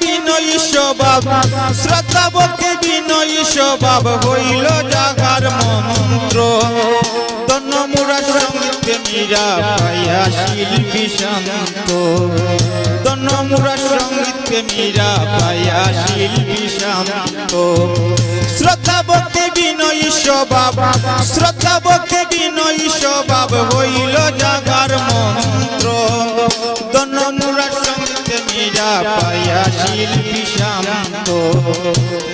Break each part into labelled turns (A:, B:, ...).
A: বিনয়ী স্বভাব শ্রদ্ধা ভক্তি বিনয়ী স্বভাব হইল জাগার মন্ত্র ধন্য মুরা সঙ্গীতে মীরা পাইয়া শিল্পী শান্ত ধন্য মুরা সঙ্গীতে মীরা পাইয়া শিল্পী শান্ত শ্রদ্ধা ভক্তি বিনয়ী স্বভাব শ্রদ্ধা ভক্তি বিনয়ী স্বভাব হইল জাগার মন্ত্র ধন্য মুরা সঙ্গীতে মীরা পাইয়া শিল্পী শান্ত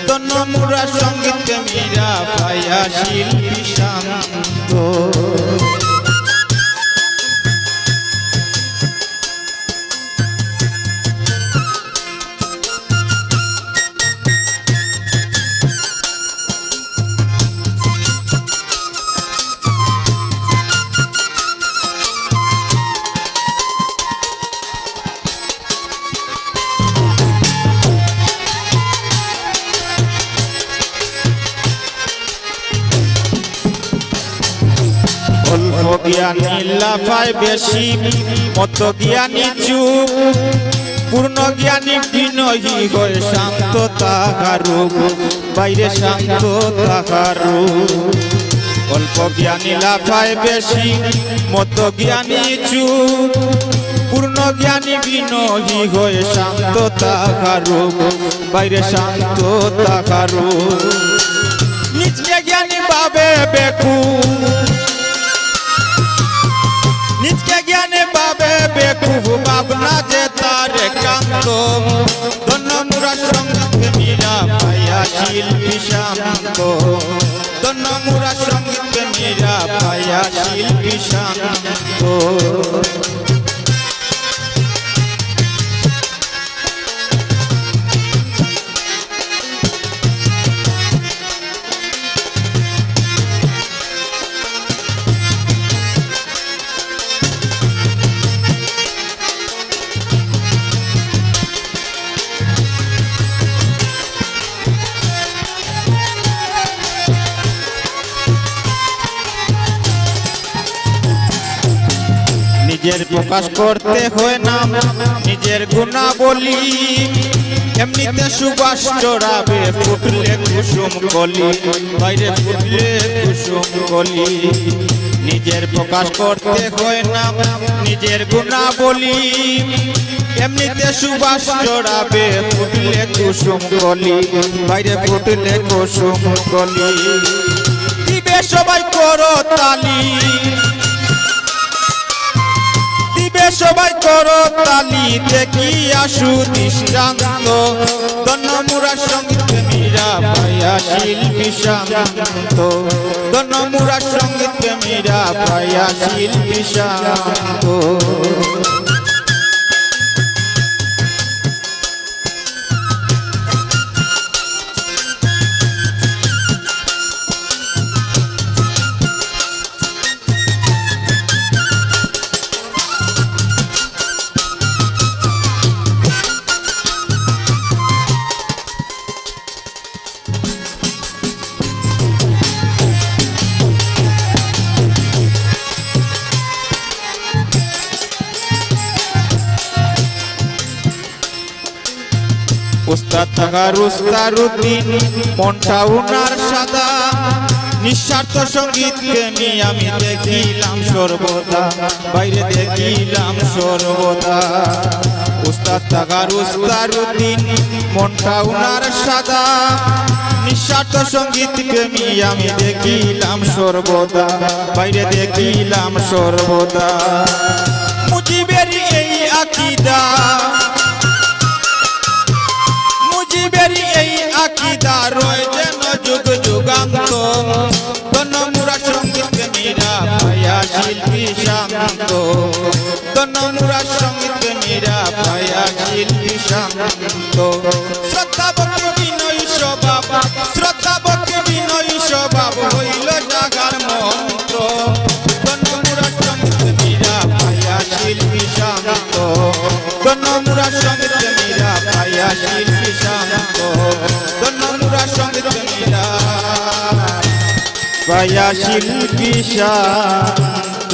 A: ধন্য মুরা সঙ্গীতে মীরা পাইয়া শিল্পী শান্ত জ্ঞানী লাফায় বেশি মত জ্ঞানী চুপ পূর্ণ জ্ঞানী বিনয়ী হয় শান্ত তাহারু বাইরে শান্ত তাহারু অল্প জ্ঞানী লাফায় বেশি মত জ্ঞানী চুপ পূর্ণ জ্ঞানী বিনয়ী হয় শান্ত তাহারু বাইরে শান্ত তাহারু নিজকে জ্ঞানী ভাবে বেকু নিজকে জ্ঞানে পাবে বেকুব ভাবনা যে তার একান্ত ধন্য মুরা সঙ্গীতে মীরা পাইয়া শিল্পী শান্ত ধন্য মুরা সঙ্গীতে মীরা পাইয়া শিল্পী শান্ত নিজের প্রকাশ করতে হয় না নিজের গুণাবলী এমনিতে সুবাস চড়াবে ফুটলে কুসুম কলি বাইরে ফুটলে কুসুম কলি নিজের প্রকাশ করতে হয় না নিজের গুণাবলী এমনিতে সুবাস চড়াবে ফুটলে কুসুম কলি বাইরে ফুটলে কুসুম কলি দিবে সবাই করো তালি সবাই করো তালি দেখি আসু দৃষ্টান্ত ধন্য মুরা সঙ্গীতে মীরা পাইয়া শিল্পী শান্ত ধন্য মুরা সঙ্গীতে মীরা পাইয়া শিল্পী শান্ত উস্তাদ থাকার উস্তারুদ্দিন মনটা উনার সাদা নিঃস্বার্থ সঙ্গীত প্রেমী আমি দেখিলাম সর্বদা বাইরে দেখিলাম সর্বদা উস্তাদ থাকার উস্তারুদ্দিন মনটা উনার সাদা নিঃস্বার্থ সঙ্গীত প্রেমী আমি দেখিলাম সর্বদা বাইরে দেখিলাম সর্বদা মুজিবের এই আকীদা এই আকীদা রয় যেন যুগ যুগান্ত ধন্য মুরা সঙ্গীতে মীরা পাইয়া শিল্পী শান্ত ধন্য মুরা সঙ্গীতে মীরা পাইয়া শিল্পী শান্ত শ্রদ্ধা ভক্তি বিনয়ী স্বভাব শ্রদ্ধা ভক্তি বিনয়ী স্বভাব হইল জাগার মন্ত্র ধন্য মুরা সঙ্গীতে মীরা পাইয়া শিল্পী শান্ত ধন্য মুরা সঙ্গীতে মীরা পাইয়া শিল্পী শান্ত ধন্য মুরা সঙ্গীতে মীরা পাইয়া শিল্পী শান্ত।